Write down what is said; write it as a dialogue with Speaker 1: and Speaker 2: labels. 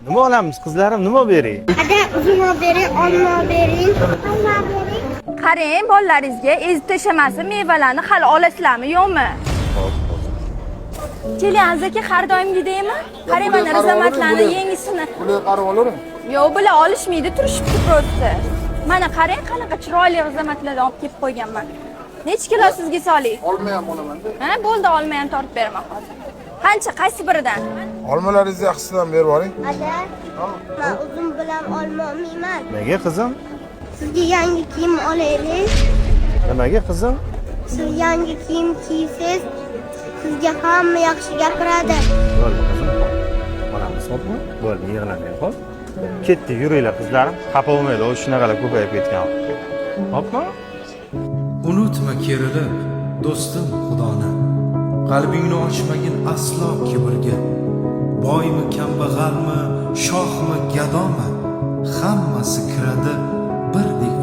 Speaker 1: Nima olamiz qizlarim, nima bering?
Speaker 2: Ada uzum bering, olma bering. Olma bering.
Speaker 3: Qarang, bolalaringizga ezib tashlamasin mevalarni hali olasizlarmi, yo'qmi? Keling, Azaka har doimgidaymi? Qarang, mana rizomatlarni yangisini.
Speaker 4: Bular qarab olaring.
Speaker 3: Yo'q, bular olishmaydi, turishibdi prosta. Mana qarang, qanaqa chiroyli rizomatlarni olib kelib qo'yganman. Necha kilo sizga solay?
Speaker 4: Olma ham olaman-da.
Speaker 3: Ha, bo'ldi, olma ham tortib beraman hozir. Qancha, qaysi biridan?
Speaker 4: Olmalaringizni yaxshisidan berib yuboring.
Speaker 2: Ada, men uzum bilan olma olmayman.
Speaker 1: Nega qizim?
Speaker 2: Sizga yangi kiyim olaylik.
Speaker 1: Nimaga qizim?
Speaker 2: Siz yangi kiyim kiysiz, sizga hamma yaxshi gapiradi.
Speaker 1: Bo'ldi qizim. Onamiz xo'pmi? Bo'ldi, yig'lamang, xo'p? Ketdi, yuringlar qizlarim. Xafa bo'lmaydi, u shunaqalar ko'payib ketgan. Xo'pmi?
Speaker 5: Unutma kerilib, do'stim Xudoni. Qalbingni ochmagin aslo kibrga. Boymi, kambag'almi, shohmi, gadomi, hammasi kiradi birdek